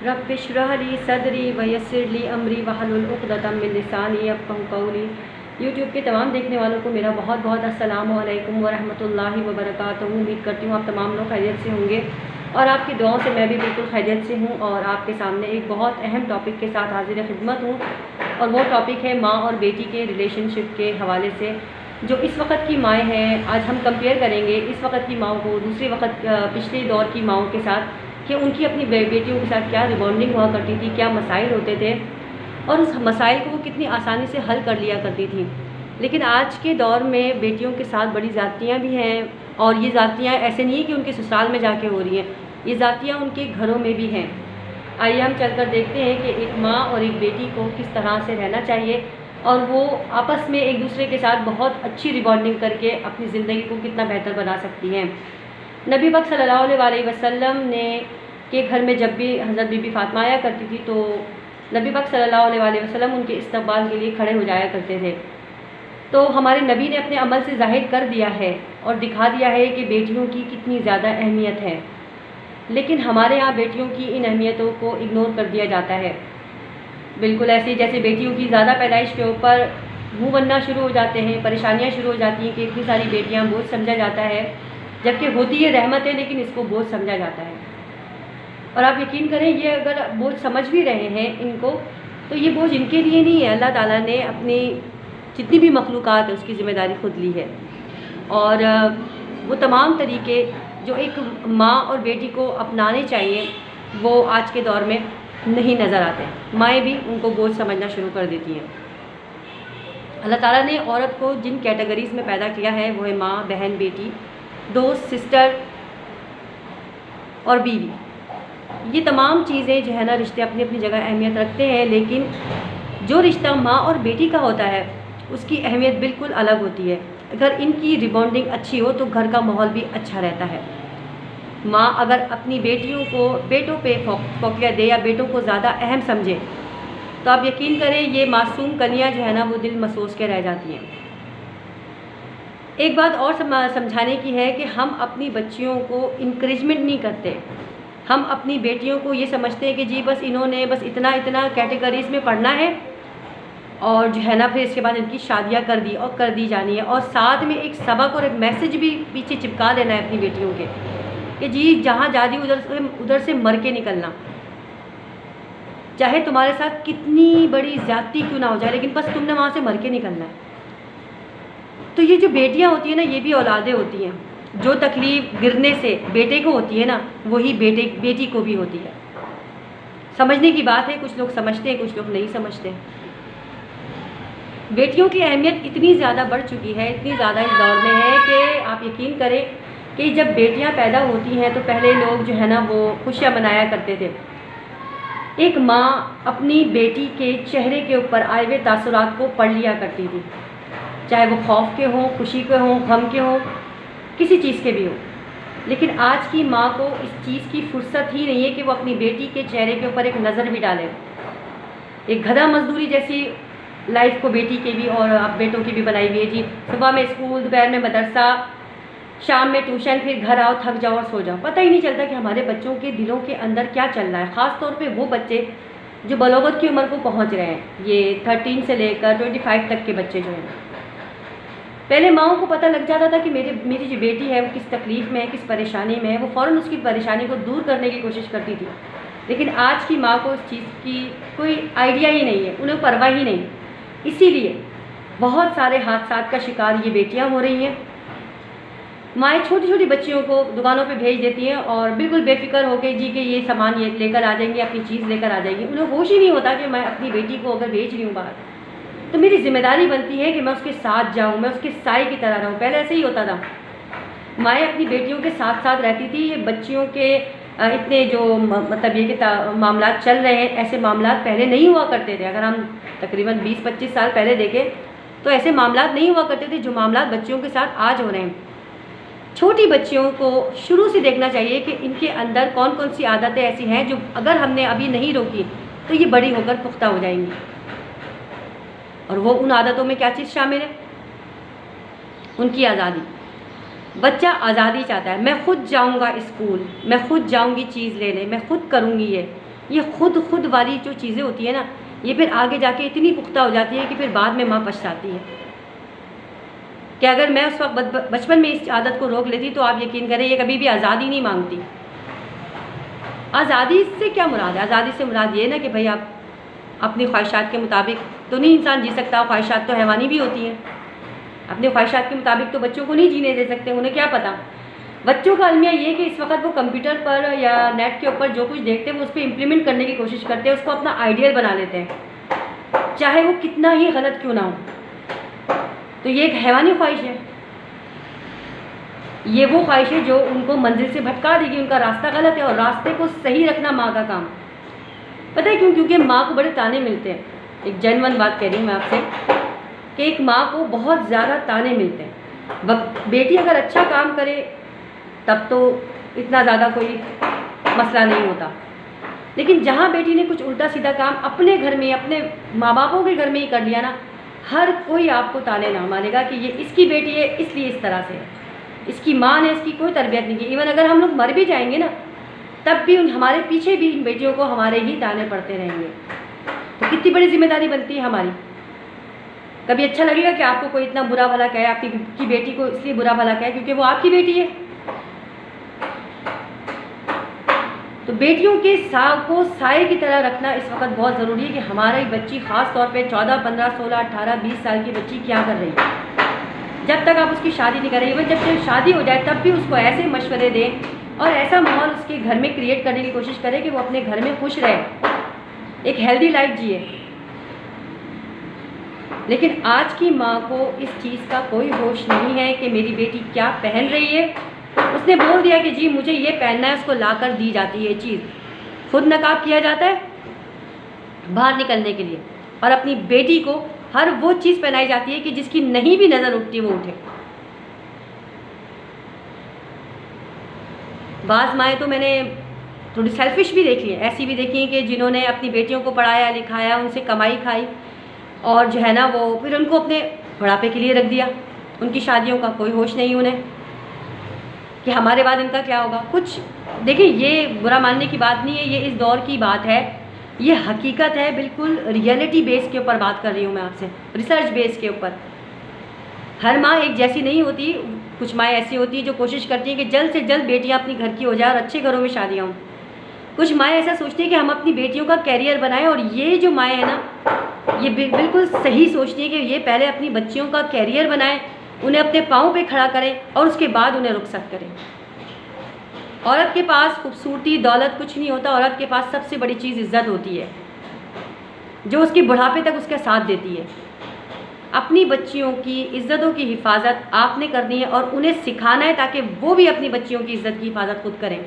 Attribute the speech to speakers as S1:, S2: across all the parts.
S1: रब्बिश्रह ली सदरी वयस्सिर ली अमरी वहलुल उक़दतम मिन लिसानी यफ़क़हू क़ौली। यूट्यूब के तमाम देखने वालों को मेरा बहुत बहुत अस्सलामु अलैकुम व रहमतुल्लाहि व बरकातुहू। उम्मीद करती हूँ आप तमाम लोग खैरियत से होंगे और आपकी दुआओं से मैं भी बिल्कुल खैरियत से हूँ और आपके सामने एक बहुत अहम टॉपिक के साथ हाजिर खिदमत हूँ। और वो टॉपिक है माँ और बेटी के रिलेशनशिप के हवाले से। जो इस वक्त की माएँ हैं, आज हम कंपेयर करेंगे इस वक्त की माँओं को दूसरे वक्त पिछले दौर की माँओं के साथ कि उनकी अपनी बेटियों के साथ क्या रिबॉन्डिंग हुआ करती थी, क्या मसाइल होते थे और उस मसाइल को वो कितनी आसानी से हल कर लिया करती थी। लेकिन आज के दौर में बेटियों के साथ बड़ी ज़्यादतियाँ भी हैं और ये ज़्यादतियाँ ऐसे नहीं है कि उनके ससुराल में जाके हो रही हैं, ये ज़्यादतियाँ उनके घरों में भी हैं। आइए हम चलकर देखते हैं कि एक माँ और एक बेटी को किस तरह से रहना चाहिए और वो आपस में एक दूसरे के साथ बहुत अच्छी रिबॉन्डिंग करके अपनी ज़िंदगी को कितना बेहतर बना सकती हैं। नबी पाक सल्लल्लाहु अलैहि वसल्लम ने के घर में जब भी हज़रत बीबी फ़ातिमा आया करती थी तो नबी पाक सल्लल्लाहु अलैहि वसल्लम उनके इस्तकबाल के लिए खड़े हो जाया करते थे। तो हमारे नबी ने अपने अमल से ज़ाहिर कर दिया है और दिखा दिया है कि बेटियों की कितनी ज़्यादा अहमियत है। लेकिन हमारे यहाँ बेटियों की इन अहमियतों को इग्नोर कर दिया जाता है। बिल्कुल ऐसे जैसे बेटियों की ज़्यादा पैदाइश के ऊपर मुँह बनना शुरू हो जाते हैं, परेशानियाँ शुरू हो जाती हैं कि इतनी सारी बेटियाँ बोझ समझा जाता है, जबकि होती है रहमत है लेकिन इसको बोझ समझा जाता है। और आप यकीन करें ये अगर बोझ समझ भी रहे हैं इनको तो ये बोझ इनके लिए नहीं है, अल्लाह ताला ने अपनी जितनी भी मखलूक़ात है उसकी ज़िम्मेदारी खुद ली है। और वो तमाम तरीके जो एक माँ और बेटी को अपनाने चाहिए वो आज के दौर में नहीं नज़र आते। माएँ भी उनको बोझ समझना शुरू कर देती हैं। अल्लाह ताला ने औरत को जिन कैटेगरीज़ में पैदा किया है वो है माँ, बहन, बेटी, दोस्त, सिस्टर और बीवी। ये तमाम चीज़ें जो है ना रिश्ते अपनी अपनी जगह अहमियत रखते हैं, लेकिन जो रिश्ता माँ और बेटी का होता है उसकी अहमियत बिल्कुल अलग होती है। अगर इनकी रिबॉन्डिंग अच्छी हो तो घर का माहौल भी अच्छा रहता है। माँ अगर अपनी बेटियों को बेटों पे फोकिया दे या बेटों को ज़्यादा अहम समझे तो आप यकीन करें ये मासूम कनियाँ जो है ना वो दिल महसूस के रह जाती हैं। एक बात और समझाने की है कि हम अपनी बच्चियों को इनक्रेजमेंट नहीं करते। हम अपनी बेटियों को ये समझते हैं कि जी बस इन्होंने बस इतना इतना कैटेगरीज़ में पढ़ना है और जो है ना फिर इसके बाद इनकी शादियां कर दी और कर दी जानी है और साथ में एक सबक और एक मैसेज भी पीछे चिपका देना है अपनी बेटियों के कि जी जहाँ जा रही उधर से मर के निकलना, चाहे तुम्हारे साथ कितनी बड़ी ज़्यादती क्यों ना हो जाए लेकिन बस तुमने वहाँ से मर के निकलना है। तो ये जो बेटियाँ होती हैं ना ये भी औलादें होती हैं। जो तकलीफ़ गिरने से बेटे को होती है ना वही बेटी को भी होती है। समझने की बात है, कुछ लोग समझते हैं कुछ लोग नहीं समझते। बेटियों की अहमियत इतनी ज़्यादा बढ़ चुकी है, इतनी ज़्यादा इस दौर में है कि आप यकीन करें कि जब बेटियां पैदा होती हैं तो पहले लोग जो है ना वो खुशियाँ मनाया करते थे। एक माँ अपनी बेटी के चेहरे के ऊपर आए हुए तासुरात को पढ़ लिया करती थी, चाहे वो खौफ के हों, खुशी के हों, गम के हों, किसी चीज़ के भी हो। लेकिन आज की माँ को इस चीज़ की फुर्सत ही नहीं है कि वो अपनी बेटी के चेहरे के ऊपर एक नज़र भी डाले। एक गधा मजदूरी जैसी लाइफ को बेटी के भी और अब बेटों की भी बनाई हुई है जी। सुबह में स्कूल, दोपहर में मदरसा, शाम में ट्यूशन, फिर घर आओ, थक जाओ और सो जाओ। पता ही नहीं चलता कि हमारे बच्चों के दिलों के अंदर क्या चल रहा है। ख़ास तौर पे वो बच्चे जो बलोगत की उम्र को पहुँच रहे हैं, ये 13 से लेकर 25 तक के बच्चे जो हैं। पहले माँओं को पता लग जाता था कि मेरी जो बेटी है वो किस तकलीफ़ में है, किस परेशानी में है, वो फ़ौरन उसकी परेशानी को दूर करने की कोशिश करती थी। लेकिन आज की माँ को इस चीज़ की कोई आइडिया ही नहीं है, उन्हें परवाह ही नहीं। इसीलिए बहुत सारे हादसात का शिकार ये बेटियाँ हो रही हैं। माएँ छोटी छोटी बच्चियों को दुकानों पे भेज देती हैं और बिल्कुल बेफिक्र हो के जी कि ये सामान ये लेकर आ जाएंगी, अपनी चीज़ लेकर आ जाएंगी। उन्हें होश ही नहीं होता कि मैं अपनी बेटी को अगर भेज रही हूँ बाहर तो मेरी जिम्मेदारी बनती है कि मैं उसके साथ जाऊँ, मैं उसके साए की तरह रहूँ। पहले ऐसे ही होता था, माएँ अपनी बेटियों के साथ साथ रहती थी। ये बच्चियों के इतने जो मतलब ये कि मामलात चल रहे हैं, ऐसे मामलात पहले नहीं हुआ करते थे। अगर हम तकरीबन 20-25 साल पहले देखें तो ऐसे मामलात नहीं हुआ करते थे जो मामलात बच्चियों के साथ आज हो रहे हैं। छोटी बच्चियों को शुरू से देखना चाहिए कि इनके अंदर कौन कौन सी आदतें ऐसी हैं जो अगर हमने अभी नहीं रोकी तो ये बड़ी होकर पुख्ता हो जाएंगी। और वो उन आदतों में क्या चीज़ शामिल है? उनकी आज़ादी। बच्चा आज़ादी चाहता है, मैं खुद जाऊंगा स्कूल, मैं खुद जाऊंगी चीज़ लेने, मैं खुद करूंगी ये। ये खुद वाली जो चीज़ें होती है ना, ये फिर आगे जाके इतनी पुख्ता हो जाती है कि फिर बाद में माँ पछताती है। कि अगर मैं उस वक्त बचपन में इस आदत को रोक लेती तो आप यकीन करें ये कभी भी आज़ादी नहीं मांगती। आज़ादी से क्या मुराद है? आज़ादी से मुराद ये ना कि भाई आप अपनी ख्वाहिशात के मुताबिक तो नहीं इंसान जी सकता, ख्वाहिशात तो हैवानी भी होती हैं। अपने ख्वाहिशात के मुताबिक तो बच्चों को नहीं जीने दे सकते, उन्हें क्या पता। बच्चों का अलमिया ये कि इस वक्त वो कंप्यूटर पर या नेट के ऊपर जो कुछ देखते हैं वो उस पर इम्प्लीमेंट करने की कोशिश करते हैं, उसको अपना आइडियल बना लेते हैं, चाहे वो कितना ही गलत क्यों ना हो। तो ये एक हैवानी ख्वाहिश है। ये वो ख्वाहिश है जो उनको मंजिल से भटका देगी, उनका रास्ता गलत है। और रास्ते को सही रखना माँ का काम। पता है क्यों? क्योंकि माँ को बड़े ताने मिलते हैं। एक जेन्युइन बात कह रही हूँ मैं आपसे कि एक माँ को बहुत ज़्यादा ताने मिलते हैं। बेटी अगर अच्छा काम करे तब तो इतना ज़्यादा कोई मसला नहीं होता, लेकिन जहाँ बेटी ने कुछ उल्टा सीधा काम अपने घर में, अपने माँ बापों के घर में ही कर लिया ना, हर कोई आपको ताने ना मारेगा कि ये इसकी बेटी है इसलिए इस तरह से है, इसकी माँ ने इसकी कोई तरबियत नहीं की। इवन अगर हम लोग मर भी जाएंगे ना, तब भी हमारे पीछे भी इन बेटियों को हमारे ही ताने पड़ते रहेंगे। तो कितनी बड़ी जिम्मेदारी बनती है हमारी। कभी अच्छा लगेगा कि आपको कोई इतना बुरा भला कहे, आपकी बेटी को इसलिए बुरा भला कहे क्योंकि वो आपकी बेटी है। तो बेटियों के को साए की तरह रखना इस वक्त बहुत ज़रूरी है कि हमारी बच्ची, ख़ास तौर पे 14, 15, 16, 18, 20 साल की बच्ची क्या कर रही है। जब तक आप उसकी शादी नहीं करें, जब शादी हो जाए तब भी उसको ऐसे मशवरे दें और ऐसा माहौल उसके घर में क्रिएट करने की कोशिश करें कि वो अपने घर में खुश रहे, एक हेल्दी लाइफ जिए। लेकिन आज की माँ को इस चीज़ का कोई होश नहीं है कि मेरी बेटी क्या पहन रही है। उसने बोल दिया कि जी मुझे ये पहनना है, उसको लाकर दी जाती है चीज़। खुद नकाब किया जाता है बाहर निकलने के लिए, और अपनी बेटी को हर वो चीज़ पहनाई जाती है कि जिसकी नहीं भी नज़र उठती वो उठे। बाज़ माएँ तो मैंने थोड़ी सेल्फिश भी देखी है, ऐसी भी देखी है कि जिन्होंने अपनी बेटियों को पढ़ाया लिखाया, उनसे कमाई खाई, और जो है ना वो फिर उनको अपने बुढ़ापे के लिए रख दिया। उनकी शादियों का कोई होश नहीं उन्हें कि हमारे बाद इनका क्या होगा। कुछ देखिए, ये बुरा मानने की बात नहीं है, ये इस दौर की बात है, ये हकीकत है, बिल्कुल रियलिटी बेस के ऊपर बात कर रही हूँ मैं आपसे, रिसर्च बेस के ऊपर। हर माँ एक जैसी नहीं होती। कुछ माएँ ऐसी होती हैं जो कोशिश करती हैं कि जल्द से जल्द बेटियाँ अपनी घर की हो जाए और अच्छे घरों में शादियाँ हों। कुछ माएँ ऐसा सोचती हैं कि हम अपनी बेटियों का कैरियर बनाएं, और ये जो माएँ हैं ना, ये बिल्कुल सही सोचती हैं कि ये पहले अपनी बच्चियों का कैरियर बनाएं, उन्हें अपने पाँव पे खड़ा करें और उसके बाद उन्हें रुखसत करें। औरत के पास खूबसूरती दौलत कुछ नहीं होता, औरत के पास सबसे बड़ी चीज़ इज़्ज़त होती है, जो उसकी बुढ़ापे तक उसका साथ देती है। अपनी बच्चियों की इज़्ज़तों की हिफाजत आपने करनी है और उन्हें सिखाना है ताकि वो भी अपनी बच्चियों की इज़्ज़त की हिफाजत खुद करें,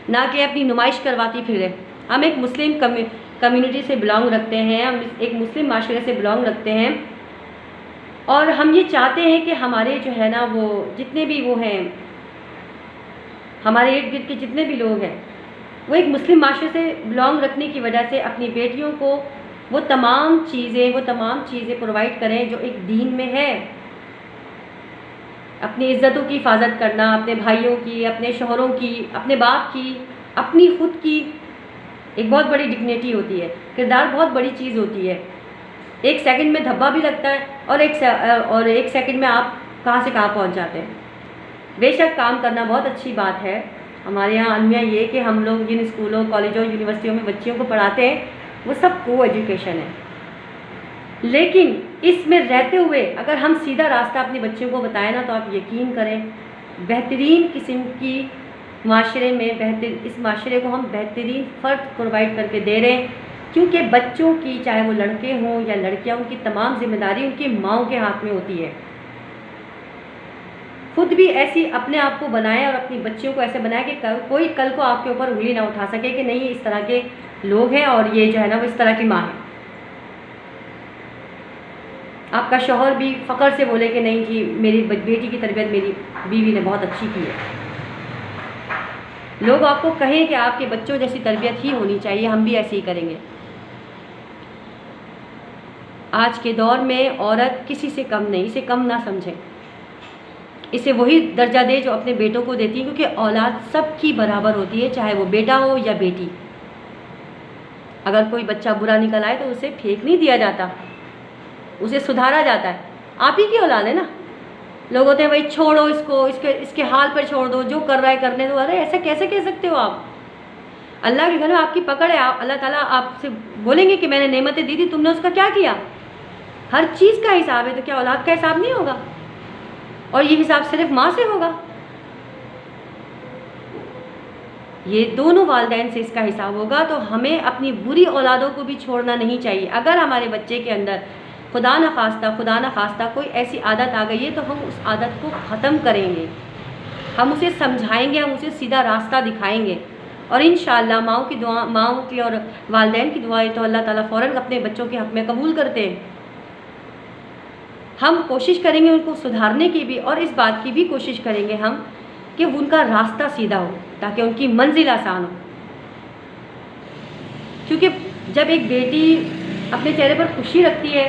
S1: ना कि अपनी नुमाइश करवाती फिरें। हम एक मुस्लिम कम्युनिटी से बिलोंग रखते हैं, हम एक मुस्लिम माशरे से बिलोंग रखते हैं, और हम ये चाहते हैं कि हमारे जो है ना वो जितने भी वो हैं, हमारे इर्द गिर्द के जितने भी लोग हैं, वो एक मुस्लिम माशरे से बिलोंग रखने की वजह से अपनी बेटियों को वो तमाम चीज़ें प्रोवाइड करें जो एक दीन में है। अपनी इज़्ज़तों की हिफाजत करना, अपने भाइयों की, अपने शोहरों की, अपने बाप की, अपनी खुद की, एक बहुत बड़ी डिग्निटी होती है। किरदार बहुत बड़ी चीज़ होती है। एक सेकंड में धब्बा भी लगता है और एक सेकंड में आप कहाँ से कहाँ पहुँच जाते हैं। बेशक काम करना बहुत अच्छी बात है। हमारे यहाँ अलमिया ये कि हम लोग जिन स्कूलों, कॉलेजों, यूनिवर्सिटियों में बच्चियों को पढ़ाते हैं वो सब को एजुकेशन है, लेकिन इसमें रहते हुए अगर हम सीधा रास्ता अपने बच्चों को बताएं ना, तो आप यकीन करें बेहतरीन किस्म की माशरे में इस माशरे को हम बेहतरीन फ़र्क प्रोवाइड करके दे रहे हैं, क्योंकि बच्चों की, चाहे वो लड़के हों या लड़कियां, उनकी तमाम जिम्मेदारी उनकी माँओं के हाथ में होती है। खुद भी ऐसी अपने आप को बनाएं और अपनी बच्चियों को ऐसे बनाएं कि कोई कल को आपके ऊपर उंगली ना उठा सके कि नहीं इस तरह के लोग हैं और ये जो है ना वो इस तरह की माँ है। आपका शौहर भी फ़ख्र से बोले कि नहीं जी मेरी बेटी की तरबियत मेरी बीवी ने बहुत अच्छी की है। लोग आपको कहें कि आपके बच्चों जैसी तरबियत ही होनी चाहिए, हम भी ऐसे ही करेंगे। आज के दौर में औरत किसी से कम नहीं, इसे कम ना समझें, इसे वही दर्जा दे जो अपने बेटों को देती है, क्योंकि औलाद सबकी बराबर होती है, चाहे वो बेटा हो या बेटी। अगर कोई बच्चा बुरा निकल आए तो उसे फेंक नहीं दिया जाता, उसे सुधारा जाता है। आप ही की औलाद है ना। लोग होते हैं भाई छोड़ो इसको, इसके हाल पर छोड़ दो, जो कर रहा है करने दो। अरे ऐसे कैसे कह सकते हो आप? अल्लाह के घर में आपकी पकड़ है। अल्लाह ताला आपसे बोलेंगे कि मैंने नेमतें दी थी, तुमने उसका क्या किया? हर चीज़ का हिसाब है, तो क्या औलाद का हिसाब नहीं होगा? और ये हिसाब सिर्फ माँ से होगा? ये दोनों वालिदैन से इसका हिसाब होगा। तो हमें अपनी बुरी औलादों को भी छोड़ना नहीं चाहिए। अगर हमारे बच्चे के अंदर खुदा न खास्ता कोई ऐसी आदत आ गई है तो हम उस आदत को ख़त्म करेंगे, हम उसे समझाएंगे, हम उसे सीधा रास्ता दिखाएंगे। और इंशाअल्लाह माओं की और वालिदैन की दुआएं तो अल्लाह ताला फ़ौरन अपने बच्चों के हक़ में कबूल करते हैं। हम कोशिश करेंगे उनको सुधारने की भी, और इस बात की भी कोशिश करेंगे हम कि उनका रास्ता सीधा हो ताकि उनकी मंजिल आसान हो। क्योंकि जब एक बेटी अपने चेहरे पर खुशी रखती है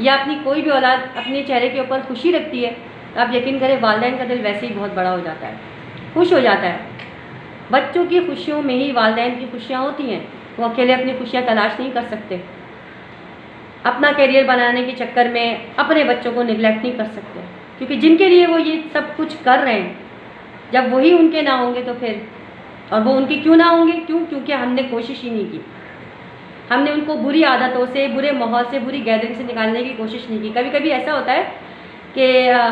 S1: या अपनी कोई भी औलाद अपने चेहरे के ऊपर खुशी रखती है, तो आप यकीन करें वालिदैन का दिल वैसे ही बहुत बड़ा हो जाता है, खुश हो जाता है। बच्चों की खुशियों में ही वालिदैन की खुशियाँ होती हैं। वो अकेले अपनी खुशियाँ तलाश नहीं कर सकते, अपना करियर बनाने के चक्कर में अपने बच्चों को निगलेक्ट नहीं कर सकते, क्योंकि जिनके लिए वो ये सब कुछ कर रहे हैं, जब वही उनके ना होंगे तो फिर, और वो उनके क्यों ना होंगे? क्योंकि हमने कोशिश ही नहीं की। हमने उनको बुरी आदतों से, बुरे माहौल से, बुरी गैदरिंग से निकालने की कोशिश नहीं की। कभी कभी ऐसा होता है कि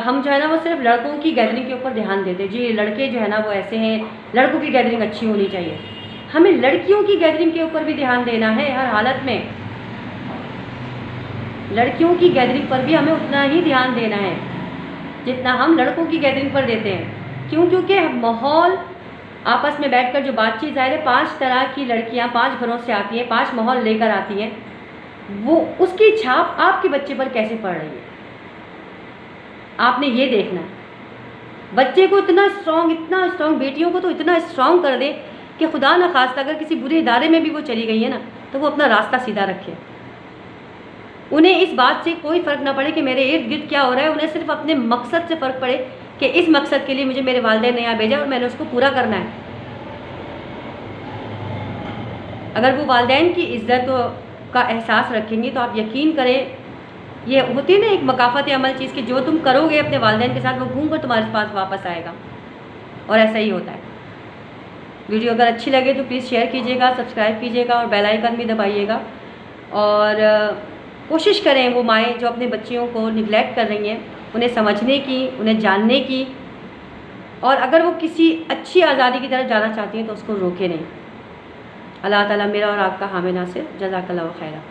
S1: हम जो है ना वो सिर्फ लड़कों की गैदरिंग के ऊपर ध्यान देते हैं। जी लड़के जो है ना वो ऐसे हैं, लड़कों की गैदरिंग अच्छी होनी चाहिए। हमें लड़कियों की गैदरिंग के ऊपर भी ध्यान देना है हर हालत में। लड़कियों की गैदरिंग पर भी हमें उतना ही ध्यान देना है जितना हम लड़कों की गैदरिंग पर देते हैं। क्योंकि माहौल आपस में बैठकर जो बातचीत, ज़ाहिर है 5 तरह की लड़कियां 5 घरों से आती हैं, 5 माहौल लेकर आती हैं, वो उसकी छाप आपके बच्चे पर कैसे पड़ रही है आपने ये देखना है। बच्चे को इतना स्ट्रॉन्ग, बेटियों को तो इतना स्ट्रॉन्ग कर दे कि खुदा न खास्ता अगर किसी बुरे इदारे में भी वो चली गई है ना तो वो अपना रास्ता सीधा रखे। उन्हें इस बात से कोई फ़र्क ना पड़े कि मेरे इर्द गिर्द क्या हो रहा है, उन्हें सिर्फ अपने मकसद से फ़र्क पड़े कि इस मकसद के लिए मुझे मेरे वालिदैन ने यहाँ भेजा और मैंने उसको पूरा करना है। अगर वो वालिदैन की इज़्ज़त का एहसास रखेंगी तो आप यकीन करें, ये होती है ना एक मकाफ़त अमल चीज़ कि जो तुम करोगे अपने वालिदैन के साथ वो घूम कर तुम्हारे पास वापस आएगा, और ऐसा ही होता है। वीडियो अगर अच्छी लगे तो प्लीज़ शेयर कीजिएगा, सब्सक्राइब कीजिएगा और बेल आइकन भी दबाइएगा। और कोशिश करें वो माएँ जो अपने बच्चियों को निगलेक्ट कर रही हैं उन्हें समझने की, उन्हें जानने की, और अगर वो किसी अच्छी आज़ादी की तरफ जाना चाहती हैं तो उसको रोके नहीं। अल्लाह ताला मेरा और आपका हामी नासिर। जज़ाकल्लाहु खैरा।